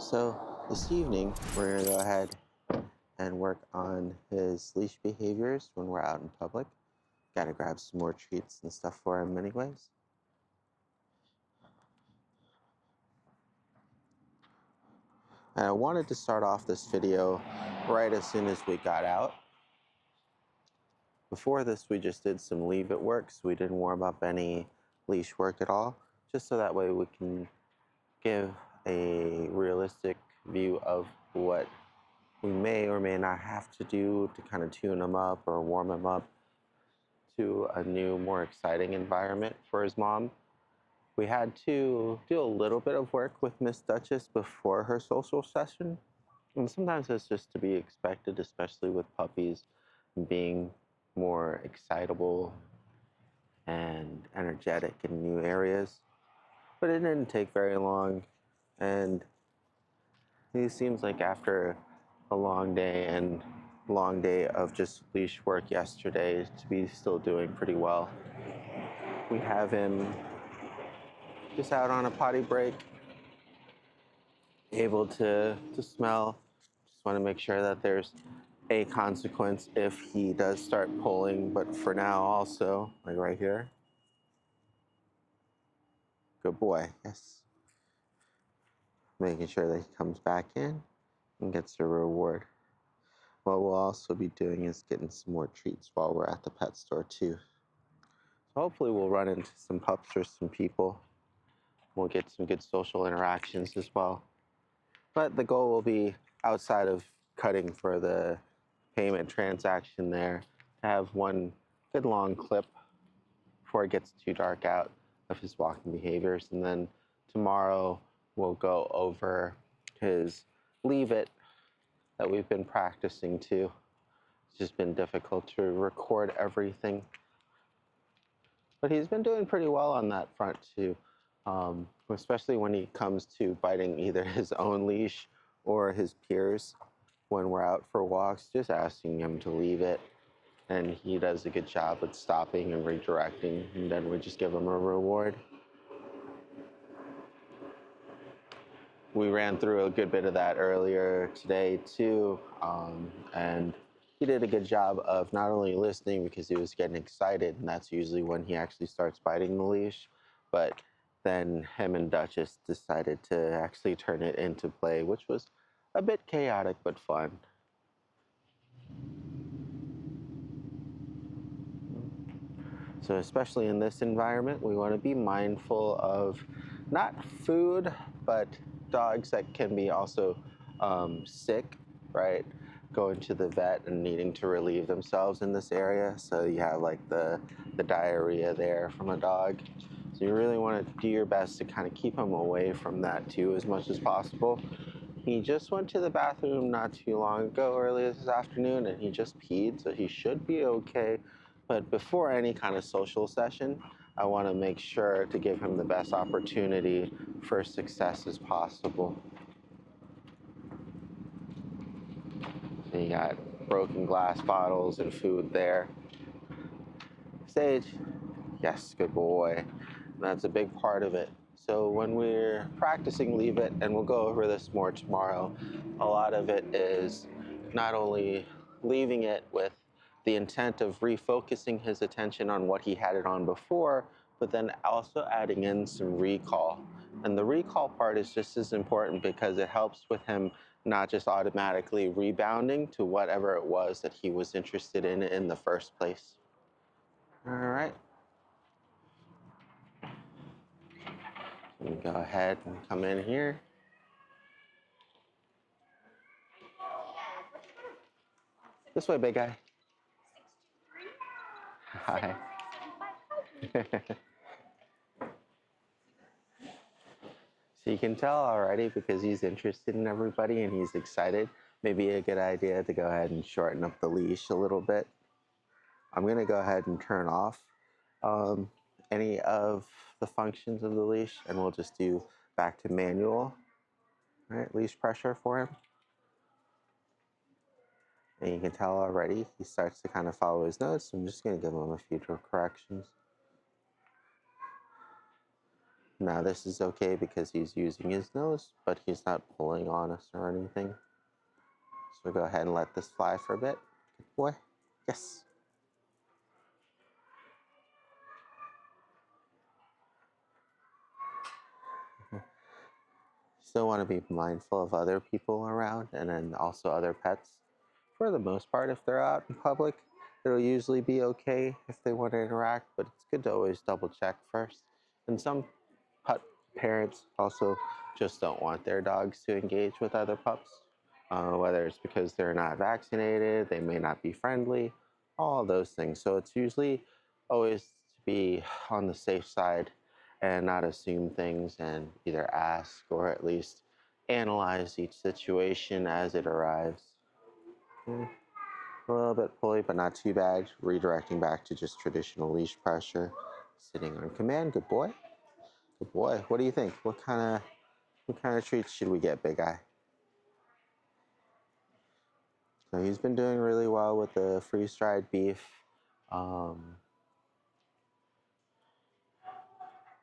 So this evening, we're gonna go ahead and work on his leash behaviors when we're out in public. Gotta grab some more treats and stuff for him anyways. And I wanted to start off this video right as soon as we got out. Before this, we just did some leave it work, so we didn't warm up any leash work at all, just so that way we can give a realistic view of what we may or may not have to do to kind of tune him up or warm him up to a new, more exciting environment for his mom. We had to do a little bit of work with Miss Duchess before her social session, and sometimes that's just to be expected, especially with puppies being more excitable and energetic in new areas. But it didn't take very long, and it seems like after a long day of just leash work yesterday to be still doing pretty well. We have him just out on a potty break, able to smell. Just want to make sure that there's a consequence if he does start pulling, but for now also, like right here. Good boy, yes. Making sure that he comes back in and gets a reward. What we'll also be doing is getting some more treats while we're at the pet store too. So hopefully we'll run into some pups or some people. We'll get some good social interactions as well. But the goal will be, outside of cutting for the payment transaction there, to have one good long clip before it gets too dark out of his walking behaviors. And then tomorrow we'll go over his leave it that we've been practicing too. It's just been difficult to record everything. But he's been doing pretty well on that front too, especially when he comes to biting either his own leash or his peers when we're out for walks, just asking him to leave it. And he does a good job at stopping and redirecting, and then we just give him a reward. We ran through a good bit of that earlier today too, and he did a good job of not only listening because he was getting excited, and that's usually when he actually starts biting the leash, but then him and Duchess decided to actually turn it into play, which was a bit chaotic but fun. So especially in this environment, we want to be mindful of not food, but dogs that can be also sick, right? Going to the vet and needing to relieve themselves in this area. So you have like the diarrhea there from a dog. So you really want to do your best to kind of keep him away from that too as much as possible. He just went to the bathroom not too long ago, earlier this afternoon, and he just peed, so he should be okay. But before any kind of social session, I want to make sure to give him the best opportunity for success as possible. So you got broken glass bottles and food there. Sage, yes, good boy. That's a big part of it. So when we're practicing leave it, and we'll go over this more tomorrow, a lot of it is not only leaving it with the intent of refocusing his attention on what he had it on before, but then also adding in some recall. And the recall part is just as important because it helps with him not just automatically rebounding to whatever it was that he was interested in the first place. All right. Let me go ahead and come in here. This way, big guy. Hi. So you can tell already, because he's interested in everybody and he's excited, maybe a good idea to go ahead and shorten up the leash a little bit. I'm going to go ahead and turn off any of the functions of the leash, and we'll just do back to manual. All right, leash pressure for him. And you can tell already he starts to kind of follow his nose. So I'm just going to give him a few corrections. Now this is okay because he's using his nose, but he's not pulling on us or anything. So go ahead and let this fly for a bit. Good boy. Yes. Still want to be mindful of other people around and then also other pets. For the most part, if they're out in public, it'll usually be okay if they want to interact, but it's good to always double check first. And some pet parents also just don't want their dogs to engage with other pups, whether it's because they're not vaccinated, they may not be friendly, all those things. So it's usually always to be on the safe side and not assume things and either ask or at least analyze each situation as it arrives. Mm, a little bit pulley, but not too bad. Redirecting back to just traditional leash pressure. Sitting on command. Good boy. Good boy. What do you think? What kind of treats should we get, Big Eye? So he's been doing really well with the freeze-dried beef.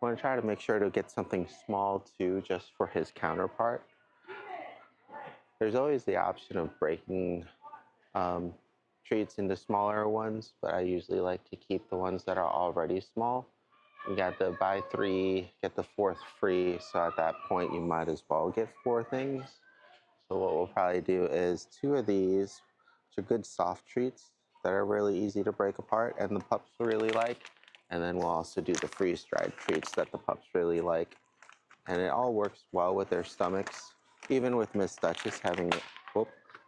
Want to try to make sure to get something small too, just for his counterpart. There's always the option of breaking um, treats into smaller ones, but I usually like to keep the ones that are already small. You got the buy three, get the fourth free, so at that point you might as well get 4 things. So what we'll probably do is 2 of these, which are good soft treats that are really easy to break apart and the pups really like. And then we'll also do the freeze-dried treats that the pups really like. And it all works well with their stomachs. Even with Miss Duchess having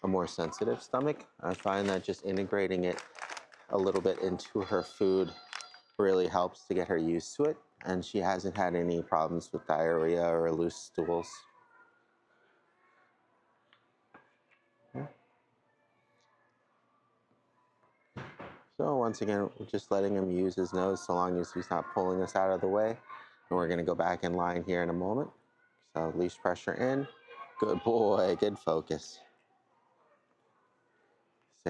a more sensitive stomach, I find that just integrating it a little bit into her food really helps to get her used to it. And she hasn't had any problems with diarrhea or loose stools. So once again, we're just letting him use his nose so long as he's not pulling us out of the way. And we're gonna go back in line here in a moment. So leash pressure in. Good boy, good focus.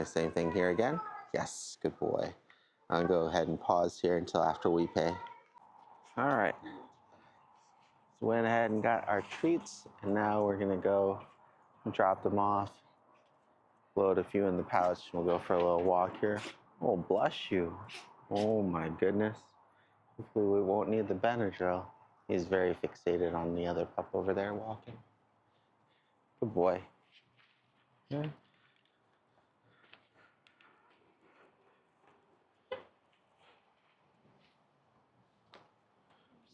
Same thing here again. Yes, good boy. I'll go ahead and pause here until after we pay. All right. So went ahead and got our treats, and now we're gonna go drop them off, load a few in the pouch, and we'll go for a little walk here. Oh, bless you. Oh my goodness. Hopefully we won't need the Benadryl. He's very fixated on the other pup over there walking. Good boy. Yeah.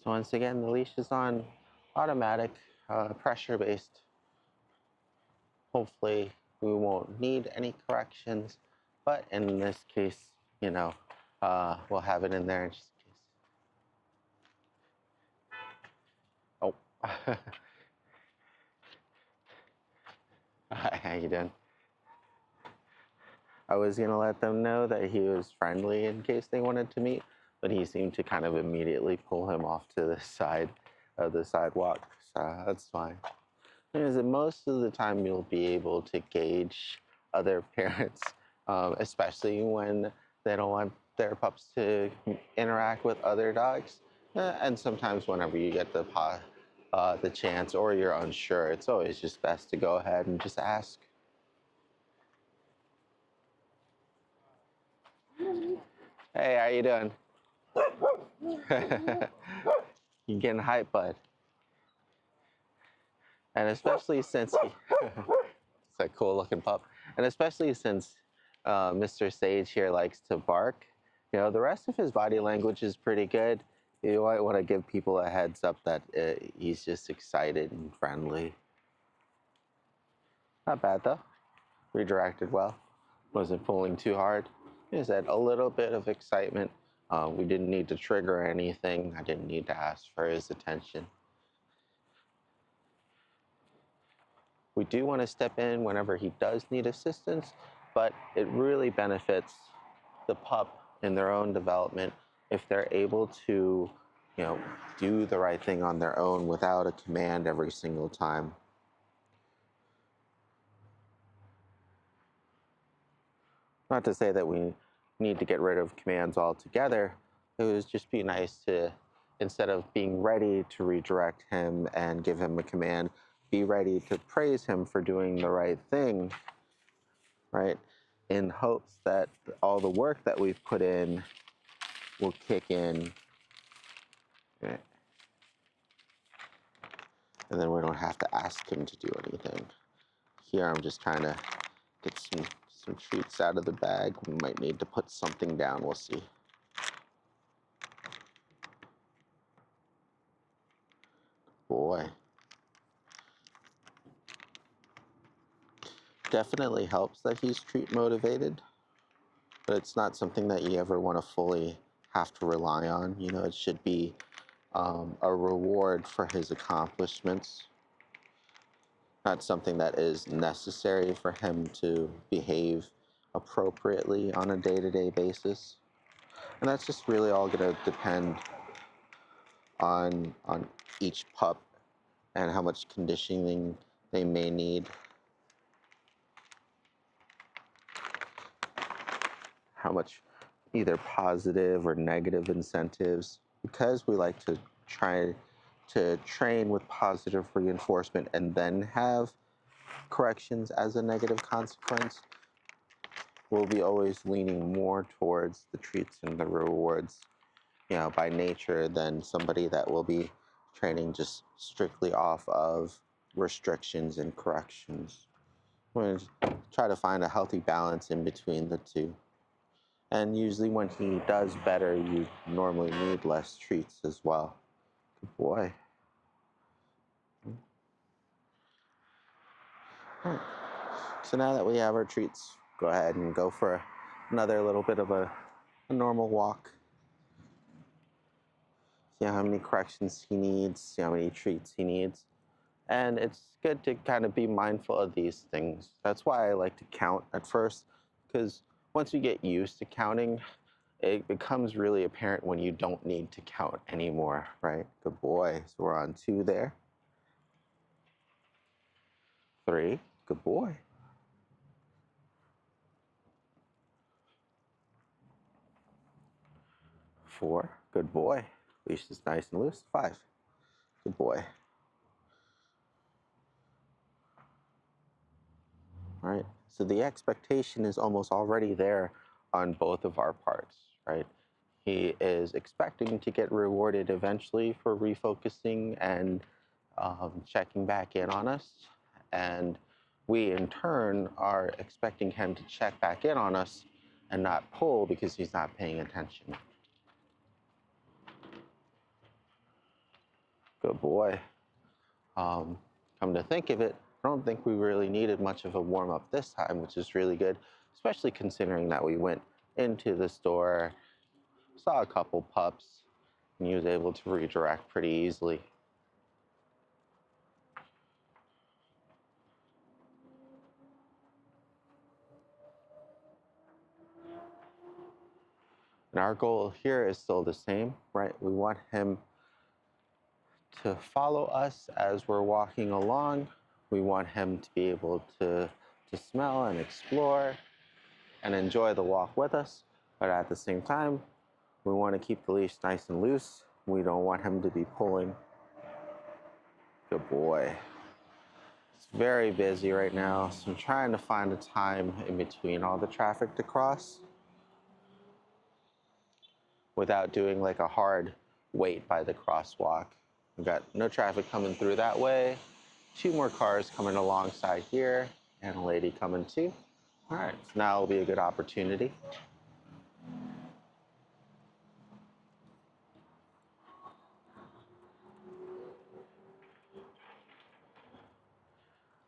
So once again, the leash is on automatic, pressure-based. Hopefully we won't need any corrections, but in this case, you know, we'll have it in there in just in case. Oh. Hi, how you doing? I was gonna let them know that he was friendly in case they wanted to meet, but he seemed to kind of immediately pull him off to the side of the sidewalk, so that's fine. Because most of the time you'll be able to gauge other parents, especially when they don't want their pups to interact with other dogs. And sometimes whenever you get the chance or you're unsure, it's always just best to go ahead and just ask. Hey, how you doing? You getting hype, bud? And especially since it's a cool looking pup, and especially since Mr. Sage here likes to bark, the rest of his body language is pretty good. You might want to give people a heads up that he's just excited and friendly. Not bad though. Redirected well. Wasn't pulling too hard. Just had a little bit of excitement. We didn't need to trigger anything. I didn't need to ask for his attention. We do want to step in whenever he does need assistance, but it really benefits the pup in their own development if they're able to, do the right thing on their own without a command every single time. Not to say that we need to get rid of commands altogether. It would just be nice to instead of being ready to redirect him and give him a command, be ready to praise him for doing the right thing, right? In hopes that all the work that we've put in will kick in, right? And then we don't have to ask him to do anything. Here I'm just trying to get some treats out of the bag. We might need to put something down, we'll see. Boy. Definitely helps that he's treat motivated, but it's not something that you ever want to fully have to rely on. You know, it should be a reward for his accomplishments, not something that is necessary for him to behave appropriately on a day-to-day basis. And that's just really all going to depend on each pup and how much conditioning they may need, how much either positive or negative incentives, because we like to try to train with positive reinforcement and then have corrections as a negative consequence. We'll be always leaning more towards the treats and the rewards, you know, by nature, than somebody that will be training just strictly off of restrictions and corrections. We're going to try to find a healthy balance in between the two. And usually when he does better, you normally need less treats as well. Good boy. All right. So now that we have our treats, go ahead and go for another little bit of a normal walk. See how many corrections he needs, see how many treats he needs. And it's good to kind of be mindful of these things. That's why I like to count at first, because once you get used to counting, it becomes really apparent when you don't need to count anymore, right? Good boy. So we're on 2 there. 3. Good boy. 4. Good boy. Leash is nice and loose. 5. Good boy. All right. So the expectation is almost already there on both of our parts, right? He is expecting to get rewarded eventually for refocusing and checking back in on us. And we, in turn, are expecting him to check back in on us and not pull because he's not paying attention. Good boy. Come to think of it, I don't think we really needed much of a warm-up this time, which is really good, especially considering that we went into the store, saw a couple pups, and he was able to redirect pretty easily. And our goal here is still the same, right? We want him to follow us as we're walking along. We want him to be able to smell and explore and enjoy the walk with us. But at the same time, we want to keep the leash nice and loose. We don't want him to be pulling. Good boy. It's very busy right now, so I'm trying to find a time in between all the traffic to cross without doing like a hard wait by the crosswalk. We've got no traffic coming through that way. 2 more cars coming alongside here, and a lady coming too. All right, so now will be a good opportunity.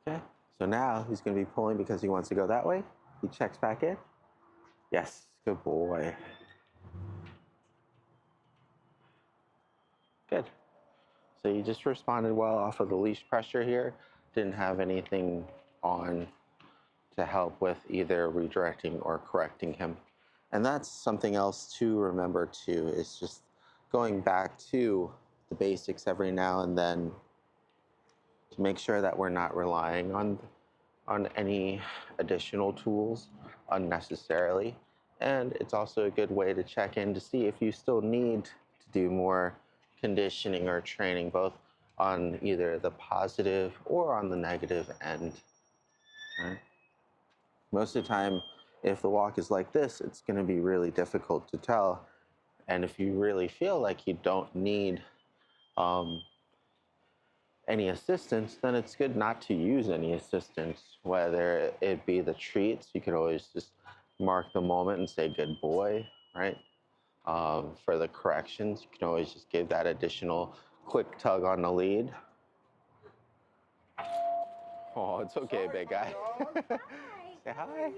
Okay, so now he's going to be pulling because he wants to go that way. He checks back in. Yes, good boy. Good. So you just responded well off of the leash pressure here. Didn't have anything on to help with either redirecting or correcting him. And that's something else to remember too, is just going back to the basics every now and then to make sure that we're not relying on any additional tools unnecessarily. And it's also a good way to check in to see if you still need to do more conditioning or training, both on either the positive or on the negative end. Right? Most of the time, if the walk is like this, it's going to be really difficult to tell. And if you really feel like you don't need any assistance, then it's good not to use any assistance, whether it be the treats. You could always just mark the moment and say, good boy, right? For the corrections, you can always just give that additional quick tug on the lead. Oh, it's okay, big guy. Say hi. How are you?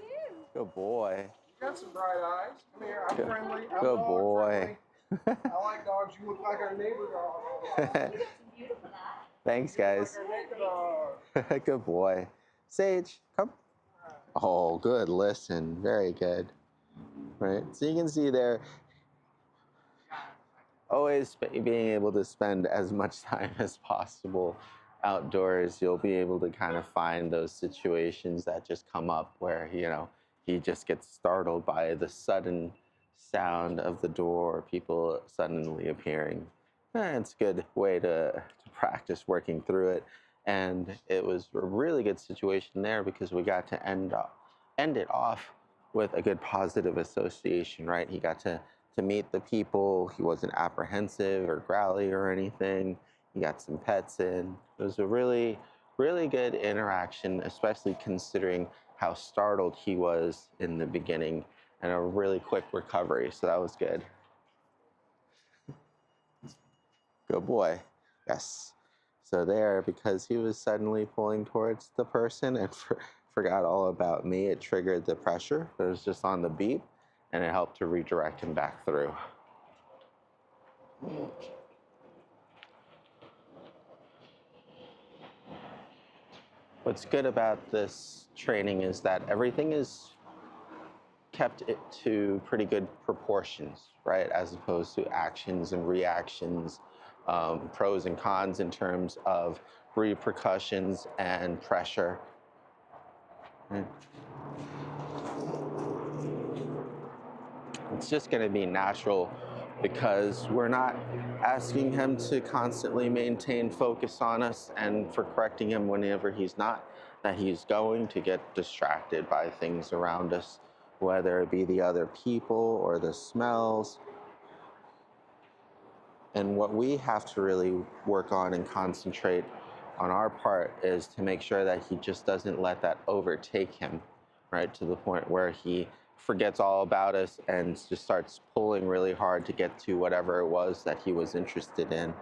Good boy. You got some bright eyes. Come here, I'm friendly. I'm Good dog boy. friendly. I like dogs. You look like our neighbor dog. You got some beautiful eyes. Thanks, guys. Like our neighbor dog. Good boy. Sage, come. Oh, good. Listen. Very good. Right. So you can see there, always being able to spend as much time as possible outdoors. You'll be able to kind of find those situations that just come up where, he just gets startled by the sudden sound of the door or people suddenly appearing. It's a good way to practice working through it. And it was a really good situation there because we got to end it off with a good positive association, right? He got to meet the people. He wasn't apprehensive or growly or anything. He got some pets in. It was a really, really good interaction, especially considering how startled he was in the beginning, and a really quick recovery. So that was good. Good boy. Yes. So there, because he was suddenly pulling towards the person and forgot all about me, it triggered the pressure. It was just on the beep, and it helped to redirect him back through. What's good about this training is that everything is kept to pretty good proportions, right? As opposed to actions and reactions, pros and cons in terms of repercussions and pressure. Right? It's just going to be natural because we're not asking him to constantly maintain focus on us and for correcting him whenever he's not, that he's going to get distracted by things around us, whether it be the other people or the smells. And what we have to really work on and concentrate on our part is to make sure that he just doesn't let that overtake him, right? To the point where he forgets all about us and just starts pulling really hard to get to whatever it was that he was interested in.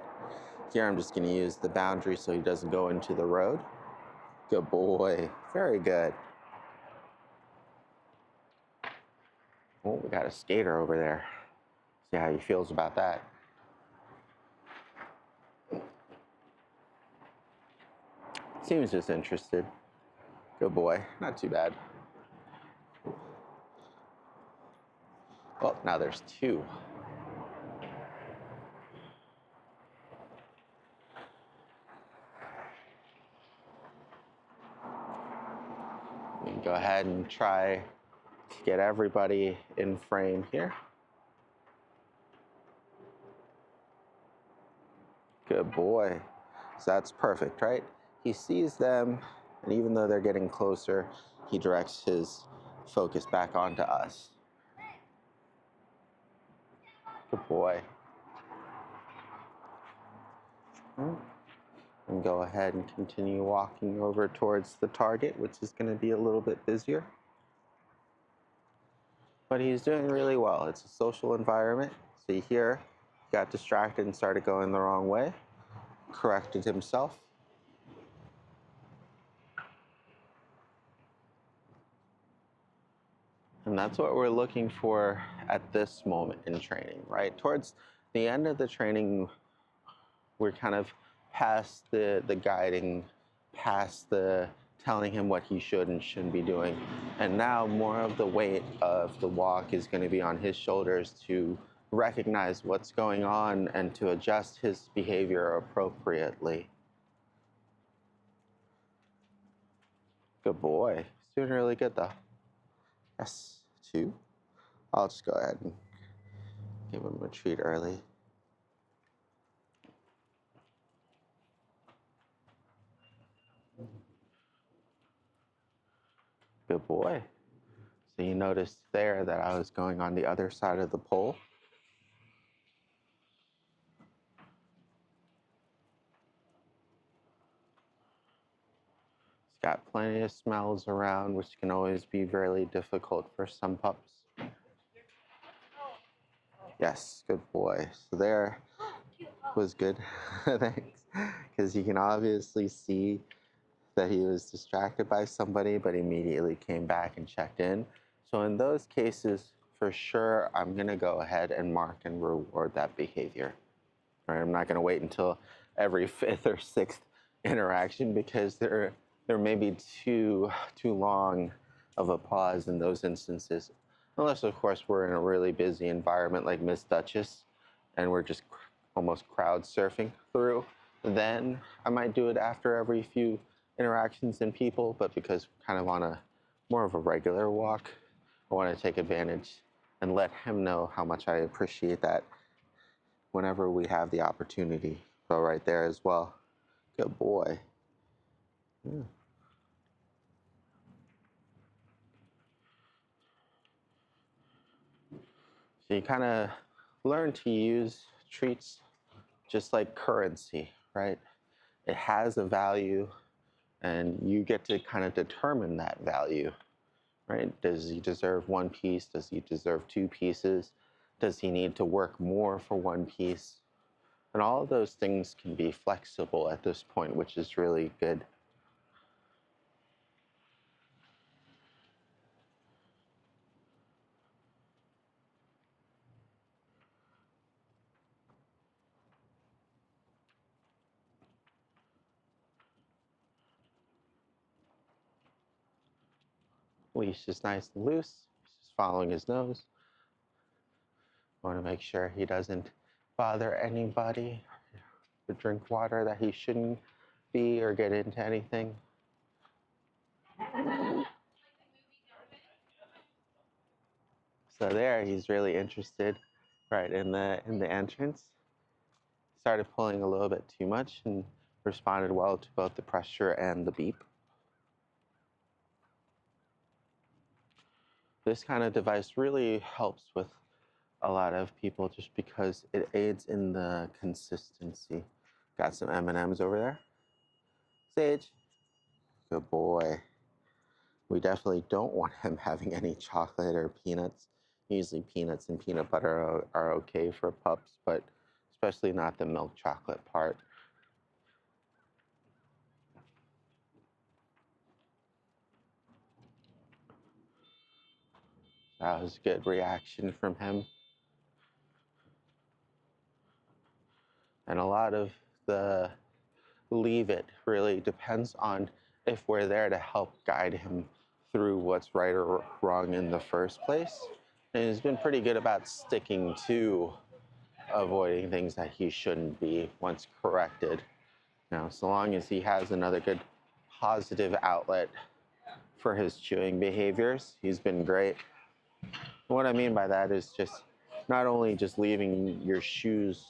Here I'm just going to use the boundary so he doesn't go into the road. Good boy. Very good. Oh, we got a skater over there. See how he feels about that. Seems just interested. Good boy. Not too bad. Well, now there's two. We can go ahead and try to get everybody in frame here. Good boy. So that's perfect, right? He sees them, and even though they're getting closer, he directs his focus back onto us. Good boy. And go ahead and continue walking over towards the target, which is going to be a little bit busier. But he's doing really well. It's a social environment. See here, he got distracted and started going the wrong way. Corrected himself. And that's what we're looking for at this moment in training, right? Towards the end of the training, we're kind of past the guiding, past the telling him what he should and shouldn't be doing. And now more of the weight of the walk is going to be on his shoulders to recognize what's going on and to adjust his behavior appropriately. Good boy. He's doing really good though. Yes, two. I'll just go ahead and give him a treat early. Good boy. So you noticed there that I was going on the other side of the pole. It's got plenty of smells around, which can always be very difficult for some pups. Yes, good boy. So there was good. Thanks. Because you can obviously see that he was distracted by somebody, but immediately came back and checked in. So in those cases, for sure, I'm going to go ahead and mark and reward that behavior. Right? I'm not going to wait until every fifth or sixth interaction, because there may be too long of a pause in those instances. Unless, of course, we're in a really busy environment like Miss Duchess and we're just almost crowd surfing through, then I might do it after every few interactions and people. But because we're kind of on a more of a regular walk, I want to take advantage and let him know how much I appreciate that whenever we have the opportunity. So right there as well. Good boy. Yeah. So you kind of learn to use treats just like currency, right? It has a value, and you get to kind of determine that value, right? Does he deserve one piece? Does he deserve two pieces? Does he need to work more for one piece? And all of those things can be flexible at this point, which is really good. Leash is nice and loose. He's just following his nose. Want to make sure he doesn't bother anybody or drink water that he shouldn't be or get into anything. So there, he's really interested, right, in the entrance. Started pulling a little bit too much and responded well to both the pressure and the beep. This kind of device really helps with a lot of people just because it aids in the consistency. Got some M&Ms over there. Sage. Good boy. We definitely don't want him having any chocolate or peanuts. Usually peanuts and peanut butter are okay for pups, but especially not the milk chocolate part. That was a good reaction from him. And a lot of the leave it really depends on if we're there to help guide him through what's right or wrong in the first place. And he's been pretty good about sticking to avoiding things that he shouldn't be once corrected. Now, so long as he has another good positive outlet for his chewing behaviors, he's been great. What I mean by that is just not only just leaving your shoes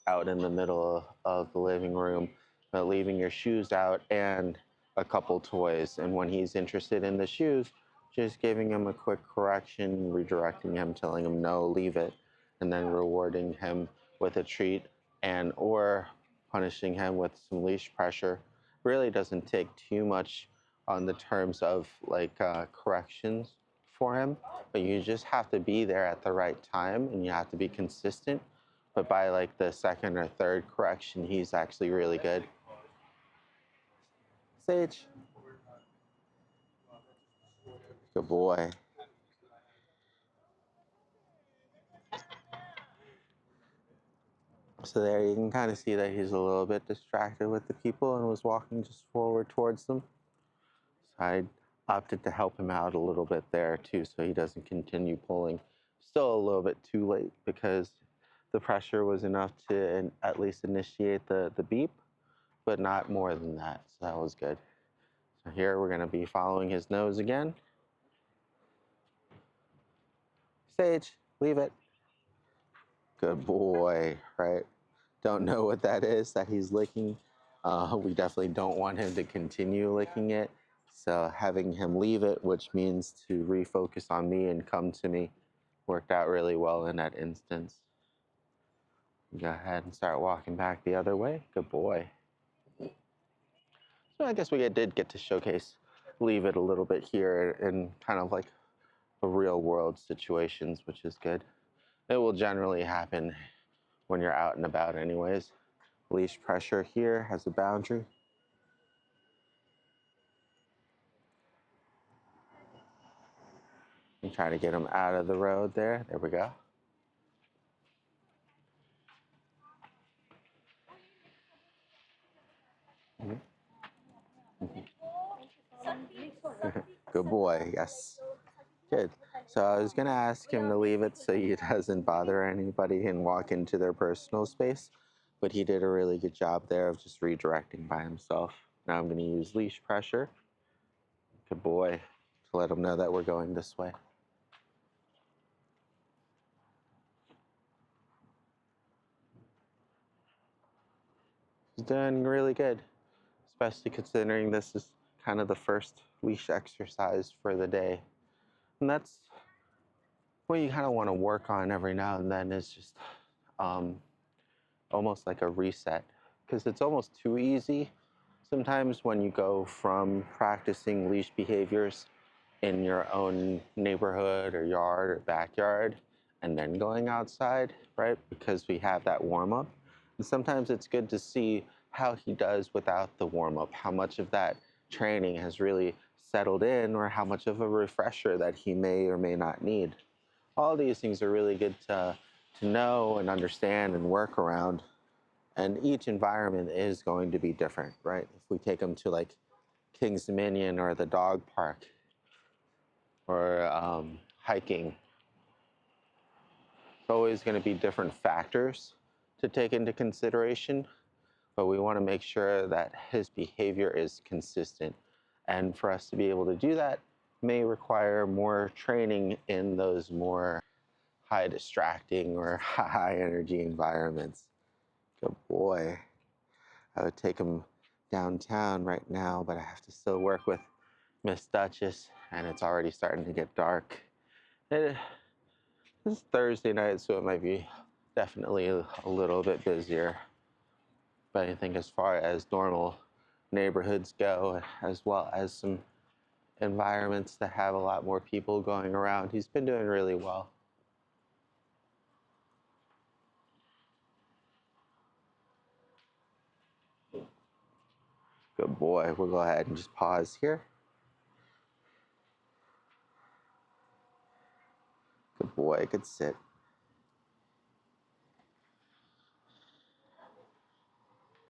out in the middle of the living room, but leaving your shoes out and a couple toys. And when he's interested in the shoes, just giving him a quick correction, redirecting him, telling him no, leave it, and then rewarding him with a treat and or punishing him with some leash pressure really doesn't take too much on the terms of like corrections for him, but you just have to be there at the right time and you have to be consistent. But by like the second or third correction, he's actually really good. Sage. Good boy. So there you can kind of see that he's a little bit distracted with the people and was walking just forward towards them. So I opted to help him out a little bit there too, so he doesn't continue pulling. Still a little bit too late because the pressure was enough to at least initiate the beep, but not more than that. So that was good. So here we're going to be following his nose again. Sage, leave it. Good boy, right? Don't know what that is that he's licking. We definitely don't want him to continue licking it. So having him leave it, which means to refocus on me and come to me, worked out really well in that instance. Go ahead and start walking back the other way. Good boy. So I guess we did get to showcase, leave it a little bit here in kind of like the real world situations, which is good. It will generally happen when you're out and about anyways. Leash pressure here has a boundary. And try to get him out of the road there. There we go. Good boy, yes. Good. So I was gonna ask him to leave it so he doesn't bother anybody and walk into their personal space, but he did a really good job there of just redirecting by himself. Now I'm gonna use leash pressure. Good boy, to let him know that we're going this way. He's doing really good, especially considering this is kind of the first leash exercise for the day. And that's what you kind of want to work on every now and then, is just almost like a reset, because it's almost too easy sometimes when you go from practicing leash behaviors in your own neighborhood or yard or backyard and then going outside, right? Because we have that warm up. And sometimes it's good to see how he does without the warm up, how much of that training has really settled in, or how much of a refresher that he may or may not need. All these things are really good to know and understand and work around. And each environment is going to be different, right? If we take them to like King's Dominion or the dog park or hiking, it's always going to be different factors to take into consideration, but we want to make sure that his behavior is consistent. And for us to be able to do that may require more training in those more high distracting or high energy environments. Good boy. I would take him downtown right now, but I have to still work with Miss Duchess, and it's already starting to get dark. This is Thursday night, so it might be definitely a little bit busier. But I think as far as normal neighborhoods go, as well as some environments that have a lot more people going around, he's been doing really well. Good boy. We'll go ahead and just pause here. Good boy. Good sit.